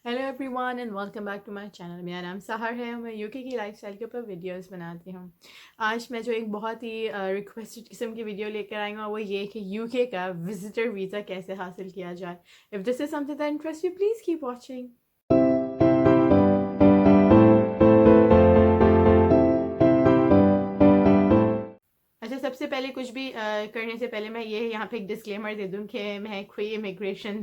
Hello everyone and welcome back to my channel. मेरा नाम सहर है और मैं यूके की लाइफस्टाइल के ऊपर वीडियोस बनाती हूँ। आज मैं जो एक बहुत ही रिक्वेस्टेड किस्म की वीडियो लेकर आई हूँ वो ये कि यूके का विजिटर वीज़ा कैसे हासिल किया जाए। If this is something that interest you, please keep watching. अच्छा, सबसे पहले कुछ भी करने से पहले मैं ये यहाँ पे एक डिस्क्लेमर दे दूँ कि मैं कोई इमिग्रेशन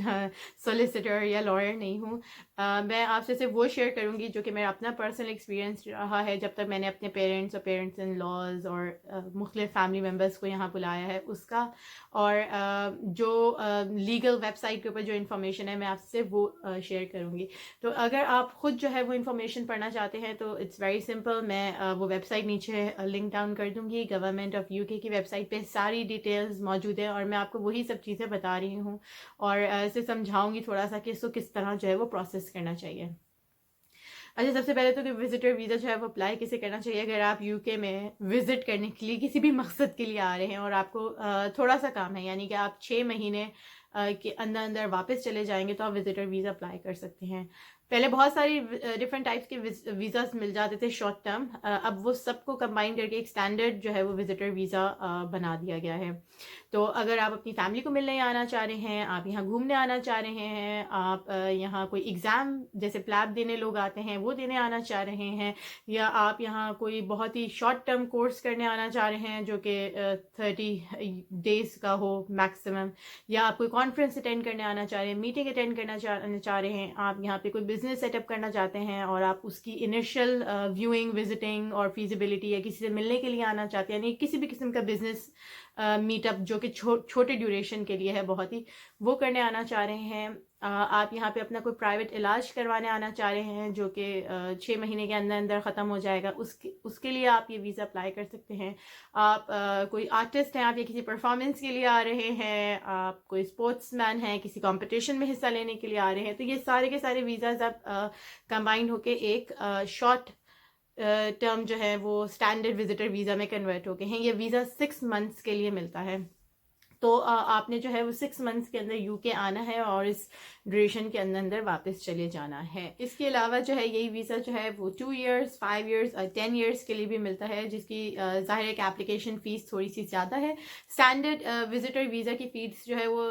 सोलिसिटर या लॉयर नहीं हूँ। मैं आपसे सिर्फ वो शेयर करूँगी जो कि मेरा अपना पर्सनल एक्सपीरियंस रहा है जब तक मैंने अपने पेरेंट्स और पेरेंट्स इन लॉज और मुख्तलिफ फैमिली मेम्बर्स को यहाँ बुलाया है उसका। और जो लीगल वेबसाइट के ऊपर जो इन्फॉर्मेशन है मैं आपसे वो शेयर करूँगी। तो अगर आप खुद जो है वो इन्फॉर्मेशन पढ़ना चाहते हैं तो इट्स वेरी सिंपल। मैं वो वेबसाइट नीचे लिंक डाउन कर दूँगी। गवर्नमेंट ऑफ यूके की वेबसाइट पे सारी डिटेल्स मौजूद है और मैं आपको वही सब चीज़ें बता रही हूँ और इसे समझाऊंगी थोड़ा सा कि इसको किस तरह जो है वो प्रोसेस करना चाहिए। अच्छा, सबसे पहले तो कि विजिटर वीज़ा जो है वो अप्लाई किसे करना चाहिए अगर आप यूके में विजिट करने के लिए किसी भी मकसद के लिए आ रहे हैं और आपको थोड़ा सा काम है, यानी कि आप 6 महीने के अंदर अंदर वापस चले जाएंगे तो आप विजिटर वीज़ा अप्लाई कर सकते हैं। पहले बहुत सारी डिफरेंट टाइप्स के वीज़ास मिल जाते थे शॉर्ट टर्म, अब वो सबको कंबाइन करके एक स्टैंडर्ड जो है वो विजिटर वीज़ा बना दिया गया है। तो अगर आप अपनी फैमिली को मिलने आना चाह रहे हैं, आप यहाँ घूमने आना चाह रहे हैं, आप यहाँ कोई एग्ज़ाम जैसे प्लैब देने लोग आते हैं वो देने आना चाह रहे हैं, या आप यहाँ कोई बहुत ही शॉर्ट टर्म कोर्स करने आना चाह रहे हैं जो कि 30 डेज का हो मैक्सिमम, या आप कोई कॉन्फ्रेंस अटेंड करने आना चाह रहे हैं, मीटिंग अटेंड करना चाह रहे हैं, आप यहाँ पे कोई बिजनेस सेटअप करना चाहते हैं और आप उसकी इनिशियल व्यूइंग विजिटिंग और फीजिबिलिटी या किसी से मिलने के लिए आना चाहते हैं, यानी किसी भी किस्म का बिजनेस मीटअप जो कि छोटे ड्यूरेशन के लिए है बहुत ही, वो करने आना चाह रहे हैं, आप यहाँ पे अपना कोई प्राइवेट इलाज करवाने आना चाह रहे हैं जो कि 6 महीने के अंदर अंदर ख़त्म हो जाएगा, उसके लिए आप ये वीज़ा अप्लाई कर सकते हैं। आप कोई आर्टिस्ट हैं, आप ये किसी परफॉर्मेंस के लिए आ रहे हैं, आप कोई स्पोर्ट्समैन हैं, किसी कंपटीशन में हिस्सा लेने के लिए आ रहे हैं, तो ये सारे के सारे वीज़ाज आप कंबाइंड होके एक शॉर्ट टर्म जो है वो स्टैंडर्ड विजिटर वीज़ा में कन्वर्ट हो गए हैं। ये वीज़ा 6 मंथ्स के लिए मिलता है। तो आपने जो है वो 6 मंथ्स के अंदर यूके आना है और इस ड्यूरेशन के अंदर अंदर वापस चले जाना है। इसके अलावा जो है यही वीज़ा जो है वो 2 इयर्स, 5 इयर्स और 10 इयर्स के लिए भी मिलता है, जिसकी ज़ाहिर है कि एप्लीकेशन फ़ीस थोड़ी सी ज़्यादा है। स्टैंडर्ड विजिटर वीज़ा की फ़ीस जो है वो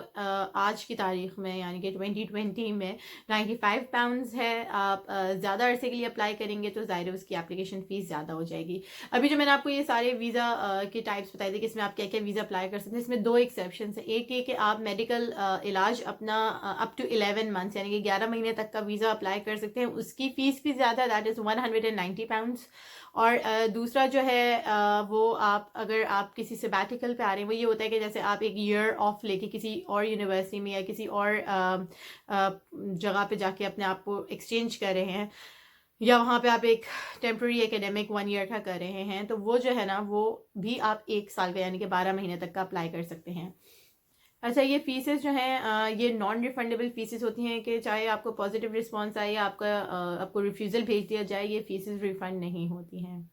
आज की तारीख में यानी कि 2020 में 95 पाउंड्स है। आप ज़्यादा अरसे के लिए अप्लाई करेंगे तो ज़ाहिर है उसकी एप्लीकेशन फ़ीस ज़्यादा हो जाएगी। अभी जो मैंने आपको ये सारे वीज़ा के टाइप्स बताए थे कि इसमें आप क्या क्या वीज़ा अप्लाई कर सकते हैं, इसमें दो एक्सेप्शन है। एक ये कि आप मेडिकल इलाज अपना अप टू 11 मंथ्स यानी कि 11 महीने तक का वीज़ा अप्लाई कर सकते हैं, उसकी फ़ीस भी ज़्यादा, दैट इज़ 190 पाउंड्स। और दूसरा जो है वो अगर आप किसी सबैटिकल पे आ रहे हैं, वो ये होता है कि जैसे आप एक ईयर ऑफ लेके किसी और यूनिवर्सिटी में या किसी और जगह पे जाके अपने आप को एक्सचेंज कर रहे हैं, या वहाँ पे आप एक टेम्प्रेरी एकेडमिक 1 ईयर का कर रहे हैं, तो वो जो है ना वो भी आप 1 साल का यानी कि 12 महीने तक का अप्लाई कर सकते हैं। अच्छा, ये फीसेस जो हैं ये नॉन रिफंडेबल फीसेस होती हैं कि चाहे आपको पॉजिटिव रिस्पांस आए या आपको रिफ्यूज़ल भेज दिया जाए, ये फीसेस रिफंड नहीं होती हैं।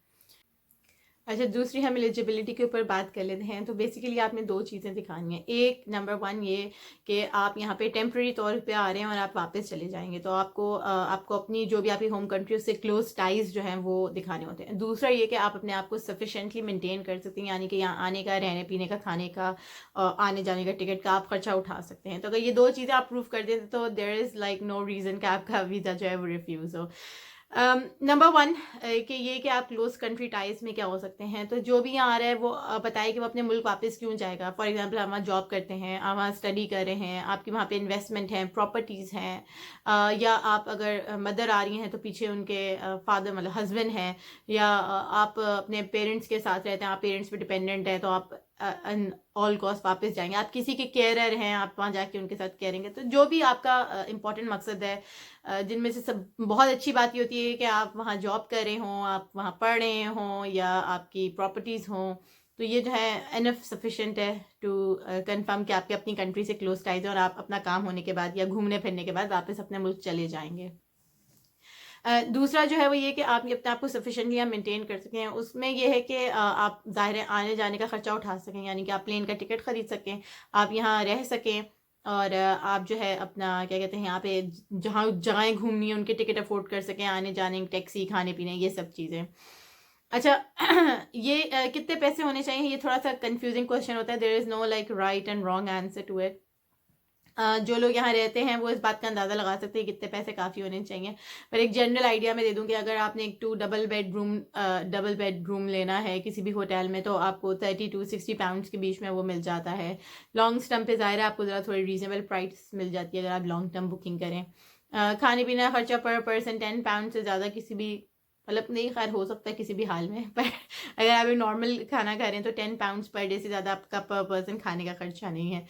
अच्छा, दूसरी हम एलिजिबिलिटी के ऊपर बात कर लेते हैं। तो बेसिकली आपने दो चीज़ें दिखानी है। एक, नंबर वन ये कि आप यहाँ पे टेम्प्रेरी तौर पे आ रहे हैं और आप वापस चले जाएंगे, तो आपको अपनी जो भी आपकी होम कंट्री उससे क्लोज टाइज जो हैं वो दिखाने होते हैं। दूसरा ये कि आप अपने आप को सफिशेंटली मेंटेन कर सकते हैं, यानी कि यहाँ आने का, रहने पीने का, खाने का, आने जाने का, टिकट का आप खर्चा उठा सकते हैं। तो अगर ये दो चीज़ें आप प्रूव कर देते तो there is like no reason कि आपका वीज़ा जो है वो रिफ्यूज़ हो। नंबर वन कि ये कि आप क्लोज कंट्री टाइज में क्या हो सकते हैं, तो जो भी यहाँ आ रहा है वो बताए कि वो अपने मुल्क वापस क्यों जाएगा। फॉर एग्जांपल, आप वहाँ जॉब करते हैं, आप वहाँ स्टडी कर रहे हैं, आपके वहाँ पे इन्वेस्टमेंट है, प्रॉपर्टीज़ हैं, या आप अगर मदर आ रही हैं तो पीछे उनके फादर मतलब हस्बैंड हैं, या आप अपने पेरेंट्स के साथ रहते हैं, आप पेरेंट्स पे डिपेंडेंट हैं, तो आप ऑल कॉस्ट वापस जाएंगे। आप किसी के केयरर हैं, आप वहाँ जाके उनके साथ करेंगे, तो जो भी आपका इंपॉर्टेंट मकसद है, जिनमें से सब बहुत अच्छी बात ये होती है कि आप वहाँ जॉब कर रहे हों, आप वहाँ पढ़ रहे हों, या आपकी प्रॉपर्टीज़ हों, तो ये जो है इनफ सफिशेंट है टू कंफर्म कि आपके अपनी कंट्री से क्लोज टाइज है और आप अपना काम होने के बाद या घूमने फिरने के बाद वापस अपने मुल्क चले जाएंगे। दूसरा जो है वो ये कि आप अपने आप को सफिशेंटली आप मेंटेन कर सकें। उसमें ये है कि आप ज़ाहिर है आने जाने का ख़र्चा उठा सकें, यानी कि आप प्लेन का टिकट ख़रीद सकें, आप यहाँ रह सकें, और आप जो है अपना क्या कहते हैं यहाँ पे जहाँ जगहें घूमनी है उनके टिकट अफोर्ड कर सकें, आने जाने, टैक्सी, खाने पीने, ये सब चीज़ें। अच्छा ये कितने पैसे होने चाहिए, ये थोड़ा सा कंफ्यूजिंग क्वेश्चन होता है। There is no like right and wrong answer to it. जो लोग यहाँ रहते हैं वो इस बात का अंदाज़ा लगा सकते हैं कितने पैसे काफ़ी होने चाहिए। पर एक जनरल आइडिया मैं दे दूँ कि अगर आपने एक डबल बेडरूम लेना है किसी भी होटल में, तो आपको 30 to 60 पाउंड्स के बीच में वो मिल जाता है। लॉन्ग टर्म पे ज़ाहिर है आपको ज़रा थोड़ी रीजनेबल प्राइस मिल जाती है अगर आप लॉन्ग टर्म बुकिंग करें। खाने पीने का खर्चा पर पर्सन 10 पाउंड से ज़्यादा किसी भी मतलब नहीं, खैर हो सकता है किसी भी हाल में, पर अगर आप एक नॉर्मल खाना खा रहे हैं तो 10 पाउंड्स पर डे से ज़्यादा आपका पर पर्सन खाने का खर्चा नहीं है।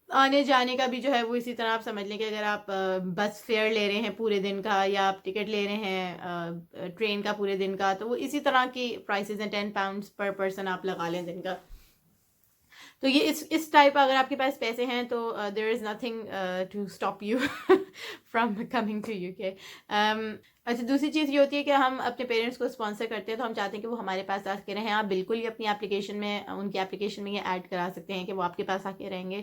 आने जाने का भी जो है वो इसी तरह आप समझ लें कि अगर आप बस फेयर ले रहे हैं पूरे दिन का, या आप टिकट ले रहे हैं ट्रेन का पूरे दिन का, तो वो इसी तरह की प्राइसेस हैं। 10 पाउंड्स पर पर्सन आप लगा लें दिन का। तो ये इस टाइप अगर आपके पास पैसे हैं तो there is nothing to stop you from coming to UK. अच्छा, दूसरी चीज़ ये होती है कि हम अपने पेरेंट्स को स्पॉन्सर करते हैं तो हम चाहते हैं कि वो हमारे पास आके रहें। आप बिल्कुल ही अपनी एप्लीकेशन में उनकी एप्लीकेशन में ये ऐड करा सकते हैं कि वो आपके पास आके रहेंगे।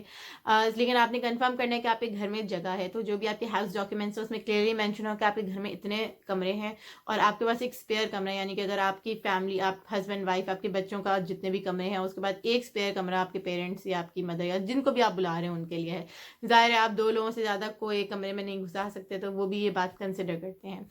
लेकिन आपने कंफर्म करना है कि आपके घर में जगह है। तो जो भी आपके हाउस डॉक्यूमेंट्स है उसमें क्लियरली मेंशन हो कि आपके घर में इतने कमरे हैं और आपके पास एक स्पेयर कमरा है, यानी कि अगर आपकी फैमिली, आप हस्बैंड वाइफ, आपके बच्चों का जितने भी कमरे हैं, उसके बाद एक स्पेयर कमरा आपके पेरेंट्स या आपकी मदर या जिनको भी आप बुला रहे हैं उनके लिए है। ज़ाहिर है आप 2 लोगों से ज़्यादा को एक कमरे में नहीं घुसा सकते, तो वो भी ये बात कंसिडर करते हैं।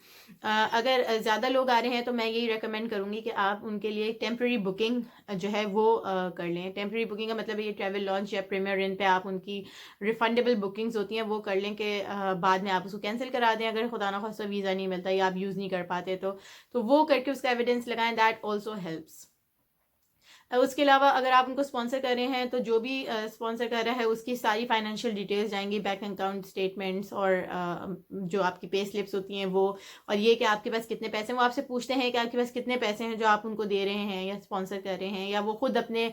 अगर ज़्यादा लोग आ रहे हैं तो मैं यही रेकमेंड करूँगी कि आप उनके लिए टेम्प्रेरी बुकिंग जो है वो कर लें। टेम्प्रेरी बुकिंग का मतलब ये ट्रैवल लॉन्च या प्रीमियर इन पे आप उनकी रिफंडेबल बुकिंग्स होती हैं वो कर लें कि बाद में आप उसको कैंसिल करा दें अगर खुदा ना खास्ता वीज़ा नहीं मिलता या आप यूज़ नहीं कर पाते, तो वो करके उसका एविडेंस लगाएं। That also helps. उसके अलावा अगर आप उनको स्पॉन्सर कर रहे हैं तो जो भी स्पॉन्सर कर रहा है उसकी सारी फाइनेंशियल डिटेल्स जाएंगी, बैंक अकाउंट स्टेटमेंट्स और जो आपकी पे स्लिप्स होती हैं वो, और ये कि आपके पास कितने पैसे हैं। वो आपसे पूछते हैं कि आपके पास कितने पैसे हैं जो आप उनको दे रहे हैं या स्पॉन्सर कर रहे हैं, या वो खुद अपने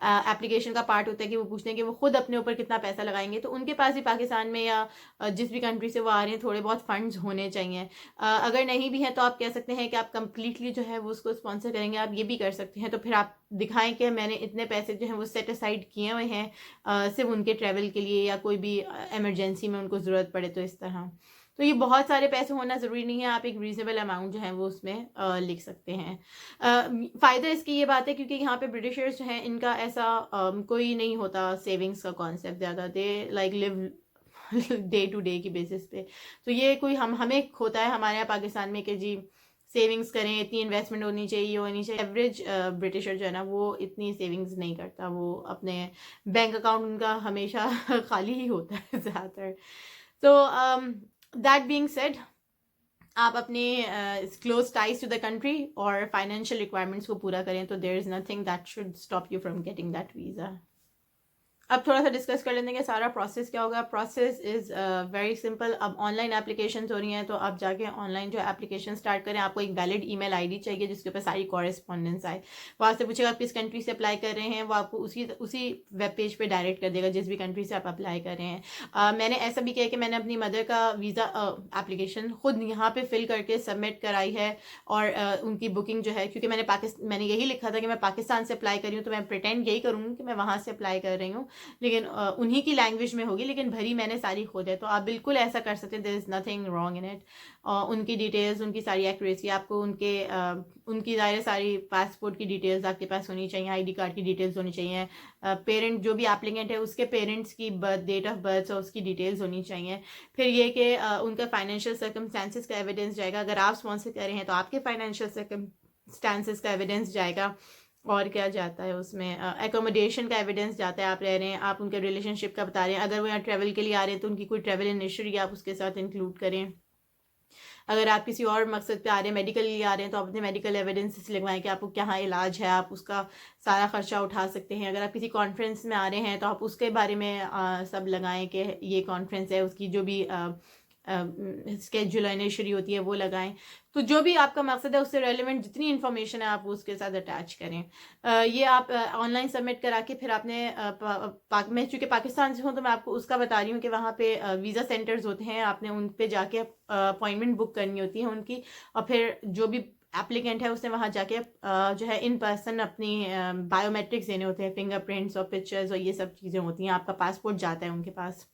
एप्लीकेशन का पार्ट होता है कि वो पूछते हैं कि वो खुद अपने ऊपर कितना पैसा लगाएंगे। तो उनके पास भी पाकिस्तान में या जिस भी कंट्री से वो आ रहे हैं थोड़े बहुत फंड्स होने चाहिए। अगर नहीं भी हैं तो आप कह सकते हैं कि आप कंप्लीटली जो है वो उसको स्पॉन्सर करेंगे। आप ये भी कर सकते हैं, तो फिर आप दिखाएं कि मैंने इतने पैसे जो हैं वो सेट असाइड किए हुए हैं सिर्फ उनके ट्रैवल के लिए, या कोई भी इमरजेंसी में उनको ज़रूरत पड़े तो इस तरह। तो ये बहुत सारे पैसे होना ज़रूरी नहीं है, आप एक रीजनेबल अमाउंट जो है वो उसमें लिख सकते हैं। फ़ायदा इसकी ये बात है क्योंकि यहाँ पे ब्रिटिशर्स जो हैं इनका ऐसा कोई नहीं होता सेविंग्स का कॉन्सेप्ट ज़्यादा। They like live day to day की बेसिस पे। तो ये कोई हमें होता है हमारे यहाँ पाकिस्तान में कि जी सेविंग्स करें, इतनी इन्वेस्टमेंट होनी चाहिए। एवरेज ब्रिटिशर जो है ना वो इतनी सेविंग्स नहीं करता, वो अपने बैंक अकाउंट उनका हमेशा खाली ही होता है ज़्यादातर। तो दैट बीइंग सेड, आप अपने close ties to the country और फाइनेंशियल रिक्वायरमेंट्स को पूरा करें तो there is nothing that should stop you from getting that visa. अब थोड़ा सा डिस्कस कर लेते हैं कि सारा प्रोसेस क्या होगा। Process is very simple. अब ऑनलाइन एप्लीकेशन हो रही हैं तो आप जाके ऑनलाइन जो एप्लीकेशन स्टार्ट करें। आपको एक वैलिड ईमेल आईडी चाहिए जिसके ऊपर सारी कॉरेस्पॉन्डेंस आए। वहाँ से पूछेगा आप किस कंट्री से अप्लाई कर रहे हैं, वो आपको उसी वेब पेज पे डायरेक्ट कर देगा जिस भी कंट्री से आप अप्लाई कर रहे हैं। मैंने ऐसा भी किया कि मैंने अपनी मदर का वीज़ा एप्लीकेशन खुद यहाँ पे फिल करके सबमिट कराई है, और उनकी बुकिंग जो है, क्योंकि मैंने यही लिखा था कि मैं पाकिस्तान से अप्लाई कर रही हूँ, तो मैं प्रिटेंड यही करूँगी कि मैं वहाँ से अप्लाई कर रही हूँ, लेकिन उन्हीं की लैंग्वेज में होगी, लेकिन भरी मैंने सारी खुद है। तो आप बिल्कुल ऐसा कर सकते हैं, there is nothing wrong in it. उनकी डिटेल्स, उनकी सारी एक्यूरेसी, आपको उनकी ज़ाहिर सारी पासपोर्ट की डिटेल्स आपके पास होनी चाहिए, आईडी कार्ड की डिटेल्स होनी चाहिए, पेरेंट जो भी एप्लीकेंट है उसके पेरेंट्स की डेट ऑफ बर्थ और उसकी डिटेल्स होनी चाहिए। फिर ये कि उनका फाइनेंशियल सर्कमस्टांसिस का एविडेंस जाएगा। अगर आप स्पॉन्सर कर रहे हैं तो आपके फाइनेंशियल सर्कमस्टांसिस का एविडेंस जाएगा। और क्या जाता है उसमें, एकोमोडेशन का एविडेंस जाता है, आप रह रहे हैं, आप उनके रिलेशनशिप का बता रहे हैं। अगर वो यहाँ ट्रैवल के लिए आ रहे हैं तो उनकी कोई ट्रैवल हिस्ट्री आप उसके साथ इंक्लूड करें। अगर आप किसी और मकसद पे आ रहे हैं, मेडिकल लिए आ रहे हैं, तो आप अपने मेडिकल एविडेंसेस लगवाएं कि आपको क्या इलाज है, आप उसका सारा खर्चा उठा सकते हैं। अगर आप किसी कॉन्फ्रेंस में आ रहे हैं तो आप उसके बारे में सब लगाएं कि ये कॉन्फ्रेंस है, उसकी जो भी स्केड्यूल इनिशियरी होती है वो लगाएं। तो जो भी आपका मकसद है उससे रेलिवेंट जितनी इन्फॉर्मेशन है आप उसके साथ अटैच करें। ये आप ऑनलाइन सबमिट करा के फिर आपने मैं चूँकि पाकिस्तान से हूँ तो मैं आपको उसका बता रही हूँ कि वहाँ पे वीज़ा सेंटर्स होते हैं, आपने उन पे जाके अपॉइंटमेंट बुक करनी होती है उनकी, और फिर जो भी एप्लीकेंट है उसने वहाँ जाके जो है इन पर्सन अपनी बायोमेट्रिक्स देने होते हैं, फिंगरप्रिंट्स और पिक्चर्स और ये सब चीज़ें होती हैं। आपका पासपोर्ट जाता है उनके पास।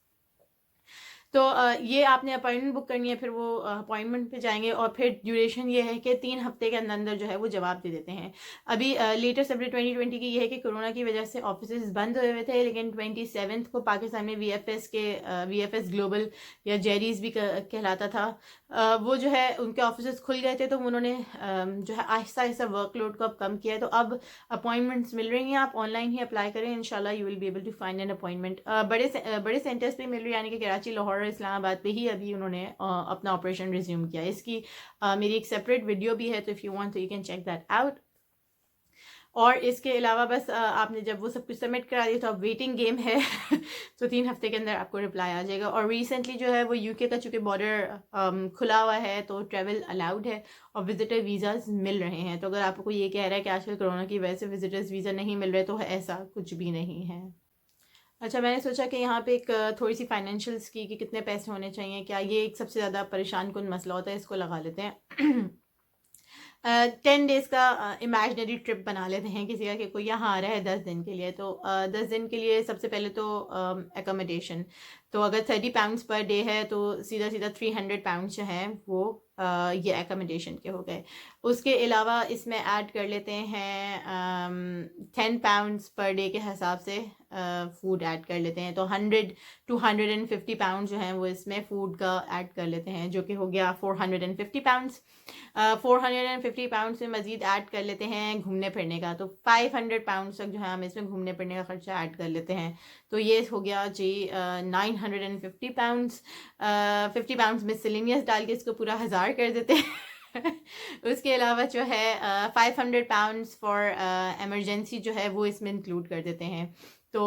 तो ये आपने अपॉइंटमेंट बुक करनी है, फिर वो अपॉइंटमेंट पे जाएंगे और फिर ड्यूरेशन ये है कि 3 हफ्ते के अंदर अंदर जो है वो जवाब दे देते हैं। अभी लेटेस्ट अपडेट 2020 की ये है कि कोरोना की वजह से ऑफिस बंद हुए हुए थे, लेकिन 27 को पाकिस्तान में VFS ग्लोबल या जेरीज भी कहलाता था, वो जो है उनके ऑफिस खुल गए थे, तो उन्होंने जो है आहिस्ता आहिस्ता वर्कलोड को अब कम किया है। तो अब अपॉइंटमेंट्स मिल रही हैं, आप ऑनलाइन ही अप्लाई करें, इंशाल्लाह you will be able to find an appointment. बड़े सेंटर्स पे मिल रही है, यानी कि कराची, लाहौर और इस्लामाबाद पे ही अभी उन्होंने अपना ऑपरेशन रिज्यूम किया। इसकी मेरी एक सेपरेट वीडियो भी है, तो इफ़ यू वांट तो you can check that out. और इसके अलावा बस आपने जब वो सब कुछ सबमिट करा दिया तो अब वेटिंग गेम है तो 3 हफ्ते के अंदर आपको रिप्लाई आ जाएगा। और रिसेंटली जो है वो यूके का चूँकि बॉर्डर खुला हुआ है तो ट्रैवल अलाउड है और विजिटर वीज़ाज मिल रहे हैं। तो अगर आपको ये कह रहा है कि आजकल कोरोना की वजह से विजिटर्स वीज़ा नहीं मिल रहे, तो ऐसा कुछ भी नहीं है। अच्छा, मैंने सोचा कि यहाँ पे एक थोड़ी सी फाइनेंशियल्स की कि कितने पैसे होने चाहिए, क्या ये एक सबसे ज़्यादा परेशान कुन मसला होता है, इसको लगा लेते हैं। 10 डेज का इमेजनरी ट्रिप बना लेते हैं किसी का, कि कोई यहाँ आ रहा है 10 दिन के लिए। तो 10 दिन के लिए सबसे पहले तो एकोमोडेशन, तो अगर 30 पाउंड्स पर डे है तो सीधा सीधा 300 पाउंड्स जो हैं वो ये एकोमोडेशन के हो गए। उसके अलावा इसमें ऐड कर लेते हैं 10 पाउंड्स पर डे के हिसाब से फूड ऐड कर लेते हैं, तो 100 to 150 पाउंड जो हैं वो इसमें फूड का ऐड कर लेते हैं, जो कि हो गया 450 पाउंड्स। 450 पाउंड्स में मज़ीद ऐड कर लेते हैं घूमने फिरने का, तो 500 पाउंड्स तक जो है हम इसमें घूमने फिरने का खर्चा ऐड कर लेते हैं। तो ये हो गया जी 950 पाउंड्स। 50 पाउंड्स मिसलेनियस डाल के इसको पूरा 1000 कर देते हैं उसके अलावा जो है 500 पाउंड्स फॉर एमरजेंसी जो है वो इसमें इंक्लूड कर देते हैं, तो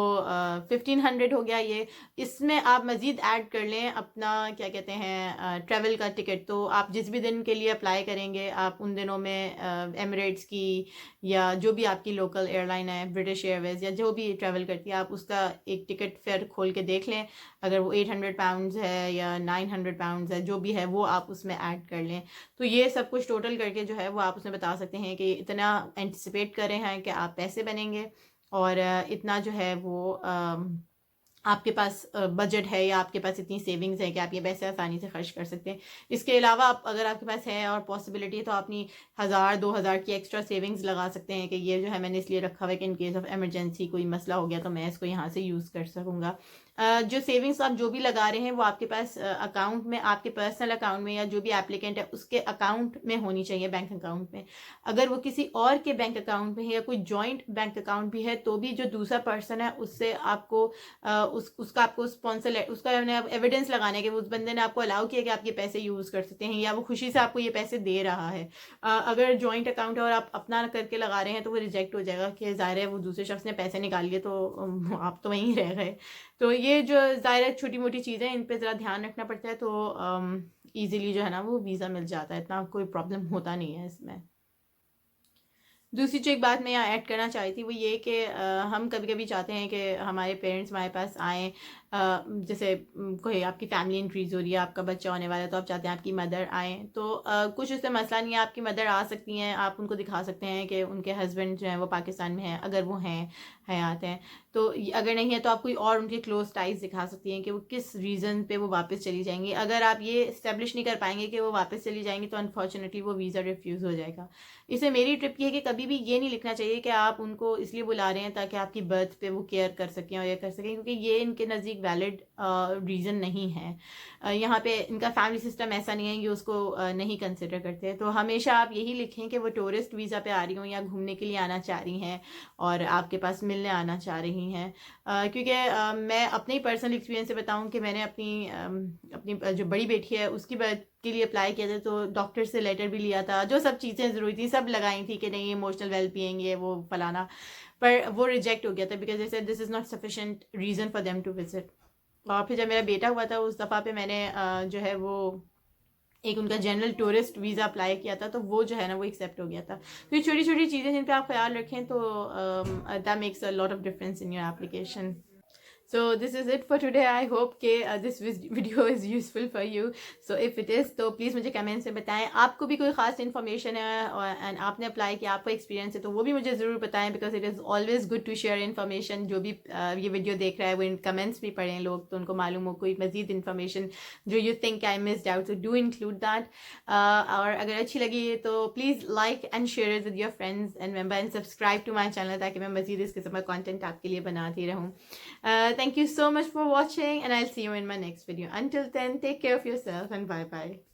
1500 हो गया ये। इसमें आप मज़ीद ऐड कर लें अपना क्या कहते हैं ट्रैवल का टिकट। तो आप जिस भी दिन के लिए अप्लाई करेंगे, आप उन दिनों में एमिरेट्स की या जो भी आपकी लोकल एयरलाइन है, ब्रिटिश एयरवेज या जो भी ट्रैवल करती है, आप उसका एक टिकट फेयर खोल के देख लें। अगर वो 800 पाउंड्स है या 900 पाउंड्स है, जो भी है वो आप उसमें ऐड कर लें। तो ये सब कुछ टोटल करके जो है वो आप उसमें बता सकते हैं कि इतना एंटिसिपेट कर रहे हैं कि आप पैसे बनेंगे और इतना जो है वो आपके पास बजट है या आपके पास इतनी सेविंग्स है कि आप ये पैसे आसानी से खर्च कर सकते हैं। इसके अलावा अगर आपके पास है और पॉसिबिलिटी है तो अपनी 1000-2000 की एक्स्ट्रा सेविंग्स लगा सकते हैं कि ये जो है मैंने इसलिए रखा हुआ है कि इन केस ऑफ एमरजेंसी कोई मसला हो गया तो मैं इसको यहाँ से यूज़ कर सकूँगा। जो सेविंग्स आप जो भी लगा रहे हैं वो आपके पास अकाउंट में, आपके पर्सनल अकाउंट में या जो भी एप्लीकेंट है उसके अकाउंट में होनी चाहिए, बैंक अकाउंट में। अगर वो किसी और के बैंक अकाउंट में है या कोई जॉइंट बैंक अकाउंट भी है तो भी जो दूसरा पर्सन है उससे आपको उसका आपको स्पॉन्सर उसका एविडेंस लगाने के उस बंदे ने आपको अलाउ किया कि आप ये पैसे यूज़ कर सकते हैं या वो खुशी से आपको ये पैसे दे रहा है। अगर जॉइंट अकाउंट है और आप अपना करके लगा रहे हैं तो वो रिजेक्ट हो जाएगा कि ज़ाहिर है वो दूसरे शख्स ने पैसे निकाल लिए तो आप तो वहीं रह गए। तो ये जो ज़ाहिर है छोटी मोटी चीज़ें, इन पे ज़रा ध्यान रखना पड़ता है, तो ईज़िली जो है ना वो वीज़ा मिल जाता है, इतना कोई प्रॉब्लम होता नहीं है इसमें। दूसरी जो एक बात मैं यहाँ ऐड करना चाहती थी वो ये कि हम कभी कभी चाहते हैं कि हमारे पेरेंट्स हमारे पास आएँ, जैसे कोई आपकी फैमिली इंक्रीज़ हो रही है, आपका बच्चा होने वाला है तो आप चाहते हैं आपकी मदर आएँ, तो कुछ उससे मसला नहीं है, आपकी मदर आ सकती हैं, आप उनको दिखा सकते हैं कि उनके हस्बैंड जो हैं वो पाकिस्तान में हैं, अगर वो हैं हयात हैं। तो अगर नहीं है तो आप कोई और उनके क्लोज टाइज दिखा सकती हैं कि वो किस रीज़न पे वो वापस चली जाएंगी। अगर आप ये इस्टेब्लिश नहीं कर पाएंगे कि वो वापस चली जाएंगी तो अनफॉर्चुनेटली वो वीज़ा रिफ्यूज़ हो जाएगा। इसे मेरी ट्रिप ये है कि कभी भी ये नहीं लिखना चाहिए कि आप उनको इसलिए बुला रहे हैं ताकि आपकी बर्थ पे वो केयर कर सकें और ये कर सकें, क्योंकि ये इनके नज़दीक वैलिड रीज़न नहीं है। यहाँ पे इनका फैमिली सिस्टम ऐसा नहीं है कि उसको नहीं कंसिडर करते। तो हमेशा आप यही लिखें कि वो टूरिस्ट वीज़ा पे आ रही हों या घूमने के लिए आना चाह रही हैं और आपके पास मिलने आना चाह रही हैं। क्योंकि मैं अपने ही पर्सनल एक्सपीरियंस से बताऊं कि मैंने अपनी जो बड़ी बेटी है उसकी बर्थ के लिए अप्लाई किया था, तो डॉक्टर से लेटर भी लिया था, जो सब चीज़ें ज़रूरी थी सब लगाई थी कि नहीं इमोशनल वेलबीइंग ये वो फलाना, पर वो रिजेक्ट हो गया था बिकॉज जैसे this is not sufficient reason for them to visit. और फिर जब मेरा बेटा हुआ था उस दफ़ा पे मैंने जो है वो एक उनका जनरल टूरिस्ट वीज़ा अप्लाई किया था, तो वो जो है ना वो एक्सेप्ट हो गया था। तो ये छोटी छोटी चीज़ें जिन पे आप ख्याल रखें तो that makes a lot of difference in your application. So this is it for today. I hope कि this video is useful for you. So if it is, तो प्लीज़ मुझे कमेंट्स में बताएं आपको भी कोई ख़ास इन्फॉर्मेशन है और एंड आपने अप्लाई किया, आपका एक्सपीरियंस है, तो वो भी मुझे ज़रूर बताएं, because it is always good to share information. जो भी ये वीडियो देख रहा है वो इन कमेंट्स भी पढ़ें लोग, तो उनको मालूम हो कोई मज़ीद इन्फॉर्मेशन जो you think I missed out, तो डू इंक्लूड दैट. और अगर अच्छी लगी है तो please like and share it with your friends and member and subscribe to my channel, ताकि मैं मज़ीद इस किस्म का कॉन्टेंट आपके लिए बनाती रहूँ. Thank you so much for watching, and I'll see you in my next video. Until then, take care of yourself and bye bye.